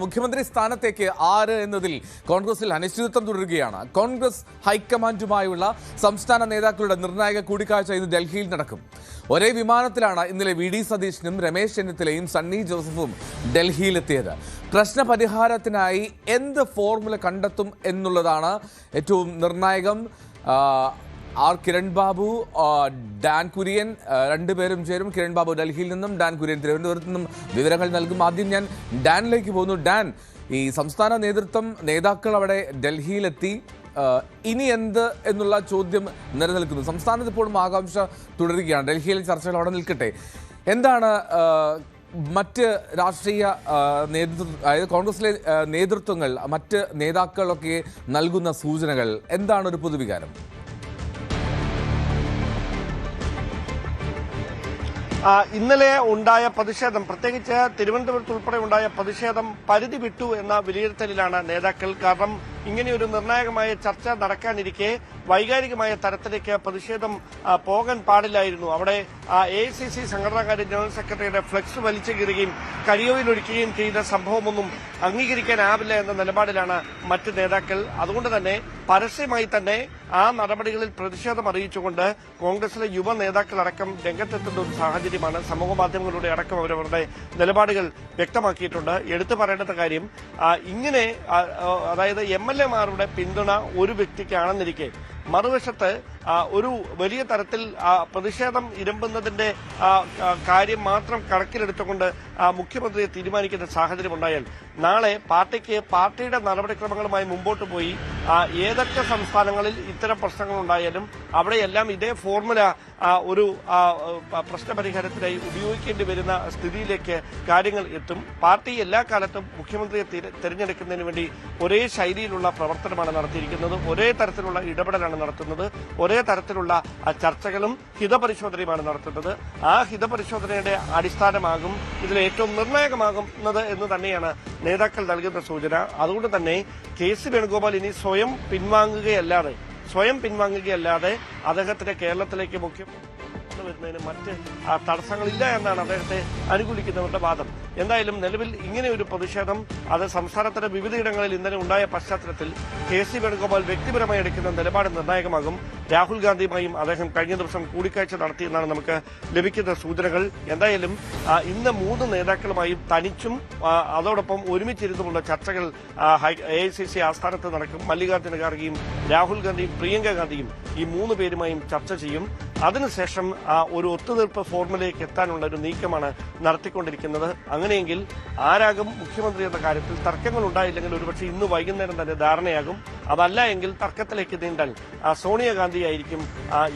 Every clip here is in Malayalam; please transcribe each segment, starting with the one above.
മുഖ്യമന്ത്രി സ്ഥാനത്തേക്ക് ആര് എന്നതിൽ കോൺഗ്രസിൽ അനിശ്ചിതത്വം തുടരുകയാണ്. കോൺഗ്രസ് ഹൈക്കമാൻഡുമായുള്ള സംസ്ഥാന നേതാക്കളുടെ നിർണായക കൂടിക്കാഴ്ച ഇന്ന് ഡൽഹിയിൽ നടക്കും. ഒരേ വിമാനത്തിലാണ് ഇന്നലെ വി ഡി സതീശനും രമേശ് ചെന്നിത്തലയും സണ്ണി ജോസഫും ഡൽഹിയിലെത്തിയത്. പ്രശ്നപരിഹാരത്തിനായി എന്ത് ഫോർമുല കണ്ടെത്തും എന്നുള്ളതാണ് ഏറ്റവും നിർണായകം. ആർ കിരൺ ബാബു, ഡാൻ കുര്യൻ രണ്ടുപേരും ചേരും. കിരൺ ബാബു ഡൽഹിയിൽ നിന്നും, ഡാൻ കുര്യൻ തിരുവനന്തപുരത്ത് നിന്നും വിവരങ്ങൾ നൽകും. ആദ്യം ഞാൻ ഡാനിലേക്ക് പോകുന്നു. ഡാൻ, ഈ സംസ്ഥാന നേതാക്കൾ അവിടെ ഡൽഹിയിലെത്തി, ഇനി എന്ത് എന്നുള്ള ചോദ്യം നിലനിൽക്കുന്നു. സംസ്ഥാനത്ത് ഇപ്പോഴും ആകാംക്ഷ തുടരുകയാണ്. ഡൽഹിയിലെ ചർച്ചകൾ അവിടെ നിൽക്കട്ടെ. എന്താണ് മറ്റ് രാഷ്ട്രീയ അതായത് കോൺഗ്രസിലെ നേതൃത്വങ്ങൾ, മറ്റ് നേതാക്കളൊക്കെ നൽകുന്ന സൂചനകൾ എന്താണ്? ഒരു പൊതുവികാരം. ഇന്നലെ ഉണ്ടായ പ്രതിഷേധം, പ്രത്യേകിച്ച് തിരുവനന്തപുരത്ത് ഉൾപ്പെടെ ഉണ്ടായ പ്രതിഷേധം പരിധി വിട്ടു എന്ന വിലയിരുത്തലിലാണ് നേതാക്കൾ. കാരണം ഇങ്ങനെയൊരു നിർണായകമായ ചർച്ച നടക്കാനിരിക്കെ വൈകാരികമായ തരത്തിലേക്ക് പ്രതിഷേധം പോകാൻ പാടില്ലായിരുന്നു. അവിടെ AICC സംഘടനാകാര്യ ജനറൽ സെക്രട്ടറിയുടെ ഫ്ലെക്സ് വലിച്ചു കീറുകയും കരിയോയിലൊഴിക്കുകയും ചെയ്ത സംഭവമൊന്നും അംഗീകരിക്കാനാവില്ല എന്ന നിലപാടിലാണ് മറ്റ് നേതാക്കൾ. അതുകൊണ്ട് തന്നെ പരസ്യമായി തന്നെ ആ നടപടികളിൽ പ്രതിഷേധം അറിയിച്ചുകൊണ്ട് കോൺഗ്രസിലെ യുവ നേതാക്കളടക്കം രംഗത്തെത്തുന്ന ഒരു സാഹചര്യമാണ്. സമൂഹ മാധ്യമങ്ങളിലൂടെ അടക്കം അവരവരുടെ നിലപാടുകൾ വ്യക്തമാക്കിയിട്ടുണ്ട്. എടുത്തു പറയേണ്ട കാര്യം, ഇങ്ങനെ അതായത് MLA-മാരുടെ പിന്തുണ ഒരു വ്യക്തിക്കാണെന്നിരിക്കെ മറുവശത്ത് ഒരു വലിയ തരത്തിൽ പ്രതിഷേധം ഇരമ്പുന്നതിന്റെ കാര്യം മാത്രം കണക്കിലെടുത്തുകൊണ്ട് മുഖ്യമന്ത്രിയെ തീരുമാനിക്കുന്ന സാഹചര്യമുണ്ടായാൽ നാളെ പാർട്ടിയുടെ നടപടിക്രമങ്ങളുമായി മുമ്പോട്ട് പോയി ഏതൊക്കെ സംസ്ഥാനങ്ങളിൽ ഇത്തരം പ്രശ്നങ്ങളുണ്ടായാലും അവിടെയെല്ലാം ഇതേ ഫോർമുല ഒരു പ്രശ്നപരിഹാരത്തിനായി ഉപയോഗിക്കേണ്ടി വരുന്ന സ്ഥിതിയിലേക്ക് കാര്യങ്ങൾ എത്തും. പാർട്ടി എല്ലാ കാലത്തും മുഖ്യമന്ത്രിയെ തെരഞ്ഞെടുക്കുന്നതിന് വേണ്ടി ഒരേ ശൈലിയിലുള്ള പ്രവർത്തനമാണ് നടത്തിയിരിക്കുന്നത്, ഒരേ തരത്തിലുള്ള ഇടപെടലാണ് നടത്തുന്നത്, ഒരേ തരത്തിലുള്ള ചർച്ചകളും ഹിതപരിശോധനയുമാണ് നടത്തുന്നത്. ആ ഹിതപരിശോധനയുടെ അടിസ്ഥാനമാകും ഇതിൽ ഏറ്റവും നിർണായകമാകുന്നത് എന്ന് തന്നെയാണ് നേതാക്കൾ നൽകുന്ന സൂചന. അതുകൊണ്ട് തന്നെ KC വേണുഗോപാൽ ഇനി സ്വയം പിൻവാങ്ങുകയല്ലാതെ അദ്ദേഹത്തിന്റെ കേരളത്തിലേക്ക് വരുന്നതിന് മറ്റ് തടസ്സങ്ങളില്ല എന്നാണ് അദ്ദേഹത്തെ അനുകൂലിക്കുന്നവരുടെ വാദം. എന്തായാലും നിലവിൽ ഇങ്ങനെ ഒരു പ്രതിഷേധം അത് സംസ്ഥാനത്തിന്റെ വിവിധയിടങ്ങളിൽ ഇന്നലെ ഉണ്ടായ പശ്ചാത്തലത്തിൽ KC വേണുഗോപാൽ വ്യക്തിപരമായി എടുക്കുന്ന നിലപാട് നിർണായകമാകും. രാഹുൽ ഗാന്ധിയുമായും അദ്ദേഹം കഴിഞ്ഞ ദിവസം കൂടിക്കാഴ്ച നടത്തിയെന്നാണ് നമുക്ക് ലഭിക്കുന്ന സൂചനകൾ. എന്തായാലും ഇന്ന് 3 നേതാക്കളുമായും തനിച്ചും അതോടൊപ്പം ഒരുമിച്ചിരുന്നുമുള്ള ചർച്ചകൾ AICC ആസ്ഥാനത്ത് നടക്കും. മല്ലികാർജ്ജുന ഖാർഗെയും രാഹുൽ ഗാന്ധിയും പ്രിയങ്ക ഗാന്ധിയും ഈ 3 പേരുമായും ചർച്ച ചെയ്യും. അതിനുശേഷം ഒരു ഒത്തുതീർപ്പ് ഫോർമുലയിലേക്ക് എത്താനുള്ള ഒരു നീക്കമാണ് നടത്തിക്കൊണ്ടിരിക്കുന്നത്. അങ്ങനെയെങ്കിൽ ആരാകും മുഖ്യമന്ത്രി എന്ന കാര്യത്തിൽ തർക്കങ്ങൾ ഉണ്ടായില്ലെങ്കിൽ ഒരുപക്ഷെ ഇന്ന് വൈകുന്നേരം തന്നെ ധാരണയാകും. അതല്ല എങ്കിൽ തർക്കത്തിലേക്ക് നീണ്ടാൽ സോണിയാഗാന്ധി ആയിരിക്കും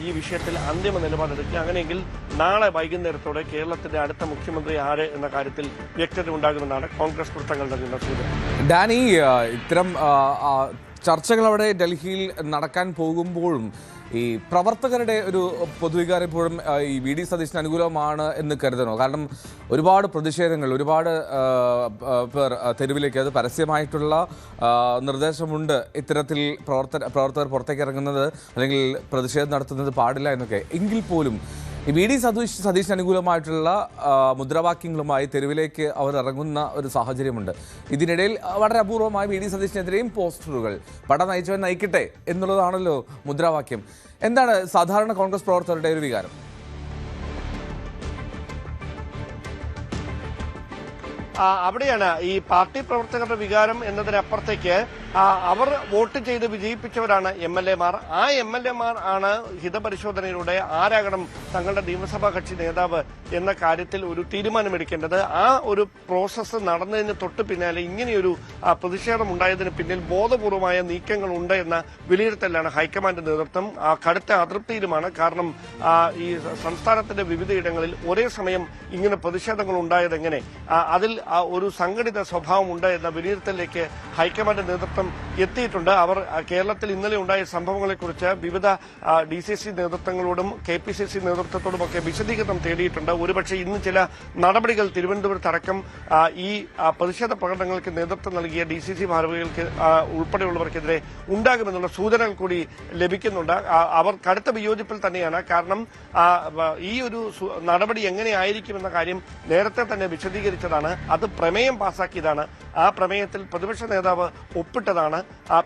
ഈ വിഷയത്തിൽ അന്തിമ നിലപാടെടുക്കുക. അങ്ങനെയെങ്കിൽ നാളെ വൈകുന്നേരത്തോടെ കേരളത്തിന്റെ അടുത്ത മുഖ്യമന്ത്രി ആര് എന്ന കാര്യത്തിൽ വ്യക്തത ഉണ്ടാകുമെന്നാണ് കോൺഗ്രസ് വൃത്തങ്ങൾ നൽകുന്ന സൂചന. ഡാനി, ഇത്തരം ചർച്ചകൾ അവിടെ ഡൽഹിയിൽ നടക്കാൻ പോകുമ്പോഴും ഈ പ്രവർത്തകരുടെ ഒരു പൊതുവികാരം ഇപ്പോഴും ഈ വി ഡി സതീശന് അനുകൂലമാണ് എന്ന് കരുതണോ? കാരണം ഒരുപാട് പ്രതിഷേധങ്ങൾ, ഒരുപാട് പേർ തെരുവിലേക്ക്, അത് പരസ്യമായിട്ടുള്ള നിർദ്ദേശമുണ്ട്, ഇത്തരത്തിൽ പ്രവർത്തകർ പുറത്തേക്ക് ഇറങ്ങുന്നത് അല്ലെങ്കിൽ പ്രതിഷേധം നടത്തുന്നത് പാടില്ല എന്നൊക്കെ. എങ്കിൽ പോലും ഈ വി ഡി സതീശന് അനുകൂലമായിട്ടുള്ള മുദ്രാവാക്യങ്ങളുമായി തെരുവിലേക്ക് അവർ ഇറങ്ങുന്ന ഒരു സാഹചര്യമുണ്ട്. ഇതിനിടയിൽ വളരെ അപൂർവമായി വി ഡി സതീശനെതിരെയും പോസ്റ്ററുകൾ പട നയിച്ചവൻ നയിക്കട്ടെ എന്നുള്ളതാണല്ലോ മുദ്രാവാക്യം. എന്താണ് സാധാരണ കോൺഗ്രസ് പ്രവർത്തകരുടെ ഒരു വികാരം? അവിടെയാണ് ഈ പാർട്ടി പ്രവർത്തകരുടെ വികാരം എന്നതിനപ്പുറത്തേക്ക് അവർ വോട്ട് ചെയ്ത് വിജയിപ്പിച്ചവരാണ് MLA-മാർ. ആ MLA-മാർ ആണ് ഹിതപരിശോധനയിലൂടെ ആരാകണം തങ്ങളുടെ നിയമസഭാ കക്ഷി നേതാവ് എന്ന കാര്യത്തിൽ ഒരു തീരുമാനമെടുക്കേണ്ടത്. ആ ഒരു പ്രോസസ്സ് നടന്നതിന് തൊട്ട് പിന്നാലെ ഇങ്ങനെയൊരു പ്രതിഷേധം ഉണ്ടായതിന് പിന്നിൽ ബോധപൂർവമായ നീക്കങ്ങൾ ഉണ്ട് എന്ന വിലയിരുത്തലാണ് ഹൈക്കമാൻഡ് നേതൃത്വം. കടുത്ത അതൃപ്തിയിലുമാണ്. കാരണം ഈ സംസ്ഥാനത്തിന്റെ വിവിധയിടങ്ങളിൽ ഒരേ സമയം ഇങ്ങനെ പ്രതിഷേധങ്ങൾ ഉണ്ടായതെങ്ങനെ, അതിൽ ഒരു സംഘടിത സ്വഭാവമുണ്ട് എന്ന വിലയിരുത്തലിലേക്ക് ഹൈക്കമാൻഡ് നേതൃത്വം നേതൃത്വം എത്തിയിട്ടുണ്ട്. അവർ കേരളത്തിൽ ഇന്നലെ ഉണ്ടായ സംഭവങ്ങളെക്കുറിച്ച് വിവിധ DCC നേതൃത്വങ്ങളോടും KPCC നേതൃത്വത്തോടുമൊക്കെ വിശദീകരണം തേടിയിട്ടുണ്ട്. ഒരുപക്ഷെ ഇന്ന് ചില നടപടികൾ തിരുവനന്തപുരത്തടക്കം ഈ പ്രതിഷേധ പ്രകടനങ്ങൾക്ക് നേതൃത്വം നൽകിയ DCC ഭാരവാഹികൾക്ക് ഉൾപ്പെടെയുള്ളവർക്കെതിരെ ഉണ്ടാകുമെന്നുള്ള സൂചനകൾ കൂടി ലഭിക്കുന്നുണ്ട്. അവർ കടുത്ത വിയോജിപ്പിൽ തന്നെയാണ്. കാരണം ഈ ഒരു നടപടി എങ്ങനെയായിരിക്കുമെന്ന കാര്യം നേരത്തെ തന്നെ വിശദീകരിച്ചതാണ്. അത് പ്രമേയം പാസാക്കിയതാണ്. ആ പ്രമേയത്തിൽ പ്രതിപക്ഷ നേതാവ് ഒപ്പിട്ടതാണ്.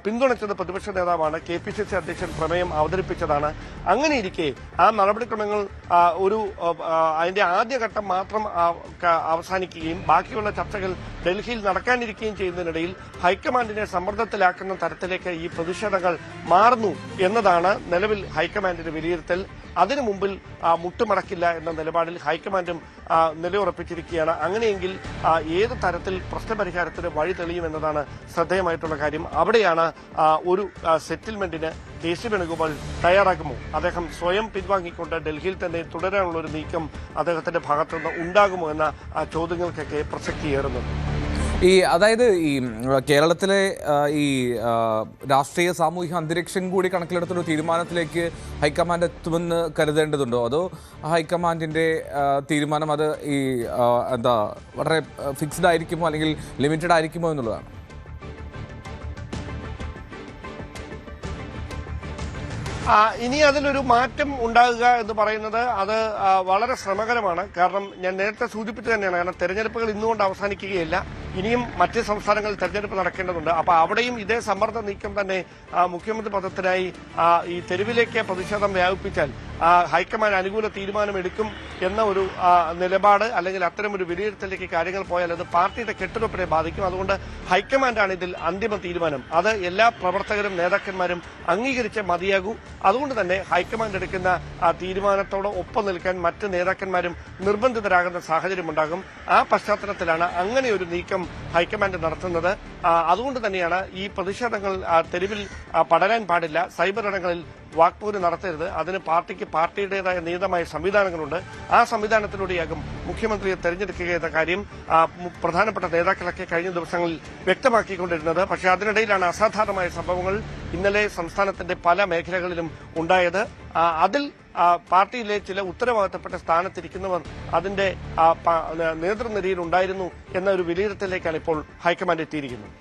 പിന്തുണച്ചത് പ്രതിപക്ഷ നേതാവാണ്. KPCC അധ്യക്ഷൻ പ്രമേയം അവതരിപ്പിച്ചതാണ്. അങ്ങനെയിരിക്കെ ആ നടപടിക്രമങ്ങൾ അതിന്റെ ആദ്യഘട്ടം മാത്രം അവസാനിക്കുകയും ബാക്കിയുള്ള ചർച്ചകൾ ഡൽഹിയിൽ നടക്കാനിരിക്കുകയും ചെയ്യുന്നതിനിടയിൽ ഹൈക്കമാൻഡിനെ സമ്മർദ്ദത്തിലാക്കുന്ന തരത്തിലേക്ക് ഈ പ്രതിഷേധങ്ങൾ മാറുന്നു എന്നതാണ് നിലവിൽ ഹൈക്കമാൻഡിന്റെ വിലയിരുത്തൽ. അതിനു മുമ്പിൽ മുട്ടുമടക്കില്ല എന്ന നിലപാടിൽ ഹൈക്കമാൻഡും നിലയുറപ്പിച്ചിരിക്കുകയാണ്. അങ്ങനെയെങ്കിൽ ഏത് തരത്തിൽ പ്രശ്നപരിഹാരത്തിന് വഴി തെളിയുമെന്നതാണ് ശ്രദ്ധേയമായിട്ടുള്ള കാര്യം. അവിടെയാണ് ഒരു സെറ്റിൽമെന്റിന് KC വേണുഗോപാൽ തയ്യാറാകുമോ, അദ്ദേഹം സ്വയം പിൻവാങ്ങിക്കൊണ്ട് ഡൽഹിയിൽ തന്നെ തുടരാനുള്ള ഒരു നീക്കം അദ്ദേഹത്തിന്റെ ഭാഗത്തുനിന്ന് ഉണ്ടാകുമോ എന്ന ചോദ്യങ്ങൾക്കൊക്കെ പ്രസക്തിയേറുന്നത്. അതായത് ഈ കേരളത്തിലെ ഈ രാഷ്ട്രീയ സാമൂഹിക അന്തരീക്ഷം കൂടി കണക്കിലെടുത്തൊരു തീരുമാനത്തിലേക്ക് ഹൈക്കമാൻഡ് എത്തുമെന്ന് കരുതേണ്ടതുണ്ടോ, അതോ ഹൈക്കമാൻഡിന്റെ തീരുമാനം അത് വളരെ ഫിക്സ്ഡ് ആയിരിക്കുമോ അല്ലെങ്കിൽ ലിമിറ്റഡ് ആയിരിക്കുമോ എന്നുള്ളതാണ്? ഇനി അതിലൊരു മാറ്റം ഉണ്ടാകുക എന്ന് പറയുന്നത് അത് വളരെ ശ്രമകരമാണ്. കാരണം ഞാൻ നേരത്തെ സൂചിപ്പിച്ചു തന്നെയാണ്. കാരണം തെരഞ്ഞെടുപ്പുകൾ ഇന്നുകൊണ്ട് അവസാനിക്കുകയില്ല. ഇനിയും മറ്റ് സംസ്ഥാനങ്ങളിൽ തെരഞ്ഞെടുപ്പ് നടക്കേണ്ടതുണ്ട്. അപ്പൊ അവിടെയും ഇതേ സമ്മർദ്ദ നീക്കം തന്നെ മുഖ്യമന്ത്രി പദത്തിനായി ഈ തെരുവിലേക്ക് പ്രതിഷേധം വ്യാപിപ്പിച്ചാൽ ഹൈക്കമാൻഡ് അനുകൂല തീരുമാനമെടുക്കും എന്ന ഒരു നിലപാട് അല്ലെങ്കിൽ അത്തരം ഒരു വിലയിരുത്തലിലേക്ക് കാര്യങ്ങൾ പോയാൽ അത് പാർട്ടിയുടെ കെട്ടുറപ്പിനെ ബാധിക്കും. അതുകൊണ്ട് ഹൈക്കമാൻഡാണ് ഇതിൽ അന്തിമ തീരുമാനം. അത് എല്ലാ പ്രവർത്തകരും നേതാക്കന്മാരും അംഗീകരിച്ചേ മതിയാകൂ. അതുകൊണ്ട് തന്നെ ഹൈക്കമാൻഡ് എടുക്കുന്ന തീരുമാനത്തോട് ഒപ്പം നിൽക്കാൻ മറ്റ് നേതാക്കന്മാരും നിർബന്ധിതരാകുന്ന സാഹചര്യമുണ്ടാകും. ആ പശ്ചാത്തലത്തിലാണ് അങ്ങനെ ഒരു നീക്കം ഹൈക്കമാൻഡ് നടത്തുന്നത്. അതുകൊണ്ട് തന്നെയാണ് ഈ പ്രതിഷേധങ്ങൾ തെരുവിൽ പടരാൻ പാടില്ല, സൈബർ ഇടങ്ങളിൽ വാക്പോര് നടത്തരുത്, അതിന് പാർട്ടിക്ക് പാർട്ടിയുടേതായ നിയതമായ സംവിധാനങ്ങളുണ്ട്. ആ സംവിധാനത്തിലൂടെയാകും മുഖ്യമന്ത്രിയെ തെരഞ്ഞെടുക്കുക എന്ന കാര്യം പ്രധാനപ്പെട്ട നേതാക്കളൊക്കെ കഴിഞ്ഞ ദിവസങ്ങളിൽ വ്യക്തമാക്കിക്കൊണ്ടിരുന്നത്. പക്ഷേ അതിനിടയിലാണ് അസാധാരണമായ സംഭവങ്ങൾ ഇന്നലെ സംസ്ഥാനത്തിന്റെ പല മേഖലകളിലും ഉണ്ടായത്. അതിൽ പാർട്ടിയിലെ ചില ഉത്തരവാദിത്തപ്പെട്ട സ്ഥാനത്തിരിക്കുന്നവർ അതിന്റെ നേതൃനിരയിൽ ഉണ്ടായിരുന്നു എന്ന ഒരു വിലയിരുത്തലിലേക്കാണ് ഇപ്പോൾ ഹൈക്കമാൻഡ് എത്തിയിരിക്കുന്നത്.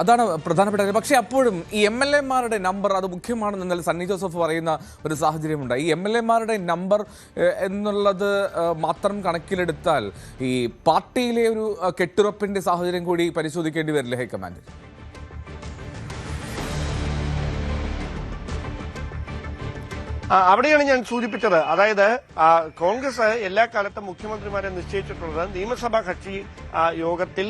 അതാണ് പ്രധാനപ്പെട്ട കാര്യം. പക്ഷേ അപ്പോഴും ഈ MLA-മാരുടെ നമ്പർ അത് മുഖ്യമാണെന്ന് ഇന്നലെ സണ്ണി ജോസഫ് പറയുന്ന ഒരു സാഹചര്യമുണ്ട്. ഈ MLA-മാരുടെ നമ്പർ എന്നുള്ളത് മാത്രം കണക്കിലെടുത്താൽ ഈ പാർട്ടിയിലെ ഒരു കെട്ടുറപ്പിന്റെ സാഹചര്യം കൂടി പരിശോധിക്കേണ്ടി വരില്ലേ ഹൈക്കമാൻഡ്? അവിടെയാണ് ഞാൻ സൂചിപ്പിച്ചത്. അതായത് കോൺഗ്രസ് എല്ലാ കാലത്തും മുഖ്യമന്ത്രിമാരെ നിശ്ചയിച്ചിട്ടുള്ളത് നിയമസഭാ കക്ഷി യോഗത്തിൽ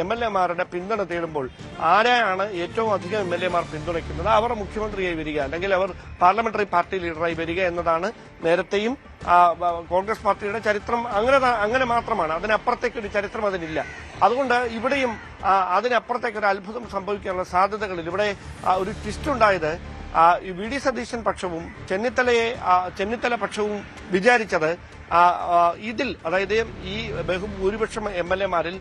MLA-മാരുടെ പിന്തുണ തേടുമ്പോൾ ആരെയാണ് ഏറ്റവും അധികം MLA-മാർ പിന്തുണയ്ക്കുന്നത് അവർ മുഖ്യമന്ത്രിയായി വരിക അല്ലെങ്കിൽ അവർ പാർലമെന്ററി പാർട്ടി ലീഡറായി വരിക എന്നതാണ് നേരത്തെയും കോൺഗ്രസ് പാർട്ടിയുടെ ചരിത്രം. അങ്ങനെ മാത്രമാണ്, അതിനപ്പുറത്തേക്കൊരു ചരിത്രം അതിനില്ല. അതുകൊണ്ട് ഇവിടെയും അതിനപ്പുറത്തേക്കൊരു അത്ഭുതം സംഭവിക്കാനുള്ള സാധ്യതകളിൽ ഇവിടെ ഒരു ട്വിസ്റ്റ് ഉണ്ടായത് VD സതീശൻ പക്ഷവും ചെന്നിത്തല പക്ഷവും വിചാരിച്ചത് ഇതിൽ അതായത് ഈ ബഹുഭൂരിപക്ഷം MLA-മാരിൽ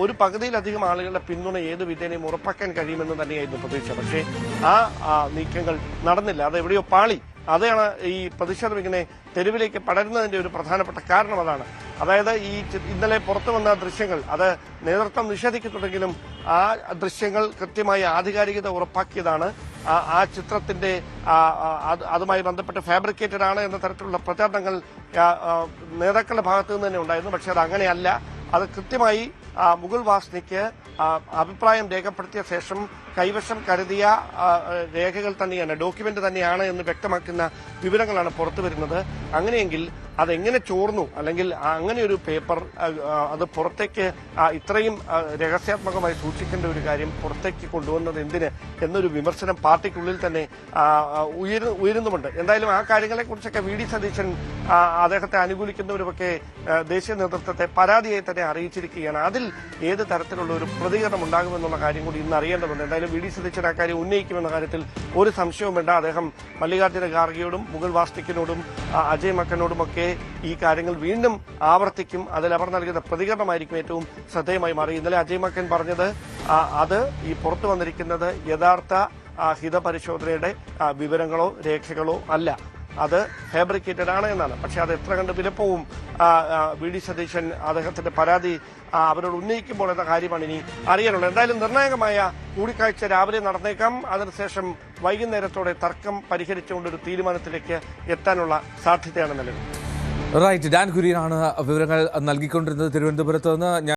ഒരു പകുതിയിലധികം ആളുകളുടെ പിന്തുണ ഏത് വിധേനയും ഉറപ്പാക്കാൻ കഴിയുമെന്ന് തന്നെയായിരുന്നു പ്രതീക്ഷ. പക്ഷേ ആ നീക്കങ്ങൾ നടന്നില്ല. അത് എവിടെയോ പാളി. അതാണ് ഈ പ്രതിഷേധം ഇങ്ങനെ തെരുവിലേക്ക് പടരുന്നതിന്റെ ഒരു പ്രധാനപ്പെട്ട കാരണം. അതാണ് അതായത് ഈ ഇന്നലെ പുറത്തു വന്ന ദൃശ്യങ്ങൾ അത് നേതൃത്വം നിഷേധിക്കുന്നുണ്ടെങ്കിലും ആ ദൃശ്യങ്ങൾ കൃത്യമായി ആധികാരികത ഉറപ്പാക്കിയതാണ്. ആ ചിത്രത്തിന്റെ അതുമായി ബന്ധപ്പെട്ട് ഫാബ്രിക്കേറ്റഡ് ആണ് എന്ന തരത്തിലുള്ള പ്രചാരണങ്ങൾ നേതാക്കളുടെ ഭാഗത്തു നിന്ന് തന്നെ ഉണ്ടായിരുന്നു. പക്ഷെ അത് അങ്ങനെയല്ല. അത് കൃത്യമായി മുകുൾ വാസ്നിക്ക് അഭിപ്രായം രേഖപ്പെടുത്തിയ ശേഷം കൈവശം കരുതിയ രേഖകൾ തന്നെയാണ്, ഡോക്യുമെന്റ് തന്നെയാണ് എന്ന് വ്യക്തമാക്കുന്ന വിവരങ്ങളാണ് പുറത്തു വരുന്നത്. അങ്ങനെയെങ്കിൽ അതെങ്ങനെ ചോർന്നു അല്ലെങ്കിൽ അങ്ങനെ ഒരു പേപ്പർ അത് പുറത്തേക്ക് ഇത്രയും രഹസ്യാത്മകമായി സൂക്ഷിക്കേണ്ട ഒരു കാര്യം പുറത്തേക്ക് കൊണ്ടുവന്നത് എന്തിന് എന്നൊരു വിമർശനം പാർട്ടിക്കുള്ളിൽ തന്നെ ഉയരുന്നുമുണ്ട്. എന്തായാലും ആ കാര്യങ്ങളെക്കുറിച്ചൊക്കെ VD സതീശൻ അദ്ദേഹത്തെ അനുകൂലിക്കുന്നവരുമൊക്കെ ദേശീയ നേതൃത്വത്തെ പരാതിയായി തന്നെ അറിയിച്ചിരിക്കുകയാണ്. അതിൽ ഏത് തരത്തിലുള്ള ഒരു പ്രതികരണം ഉണ്ടാകുമെന്നുള്ള കാര്യം കൂടി ഇന്ന് അറിയേണ്ടതുണ്ട്. എന്തായാലും VD സതീശൻ ആ കാര്യം ഉന്നയിക്കുമെന്ന കാര്യത്തിൽ ഒരു സംശയവും വേണ്ട. അദ്ദേഹം മല്ലികാർജ്ജുന ഖാർഗെയോടും മുകുൾ വാസ്നിക്കിനോടും അജയ് മക്കനോടുമൊക്കെ ഈ കാര്യങ്ങൾ വീണ്ടും ആവർത്തിക്കും. അതിൽ അവർ നൽകുന്ന പ്രതികരണമായിരിക്കും ഏറ്റവും ശ്രദ്ധേയമായി മാറി. ഇന്നലെ അജയ് മക്കൻ പറഞ്ഞത് അത് ഈ പുറത്തു വന്നിരിക്കുന്നത് യഥാർത്ഥ ഹിതപരിശോധനയുടെ വിവരങ്ങളോ രേഖകളോ അല്ല, അത് ഫാബ്രിക്കേറ്റഡ് ആണ് എന്നാണ്. പക്ഷെ അത് എത്ര കണ്ട് വിലപ്പോവും വി.ഡി. സതീശൻ അദ്ദേഹത്തിന്റെ പരാതി അവരോട് ഉന്നയിക്കുമ്പോൾ എന്ന കാര്യമാണ് ഇനി അറിയാനുള്ളത്. എന്തായാലും നിർണായകമായ കൂടിക്കാഴ്ച രാവിലെ നടന്നേക്കാം. അതിനുശേഷം വൈകുന്നേരത്തോടെ തർക്കം പരിഹരിച്ചുകൊണ്ടൊരു തീരുമാനത്തിലേക്ക് എത്താനുള്ള സാധ്യതയാണ് നിലവിൽ. റൈറ്റ്, ഡാൻ കുര്യനാണ് വിവരങ്ങൾ നൽകിക്കൊണ്ടിരുന്നത് തിരുവനന്തപുരത്ത് നിന്ന്.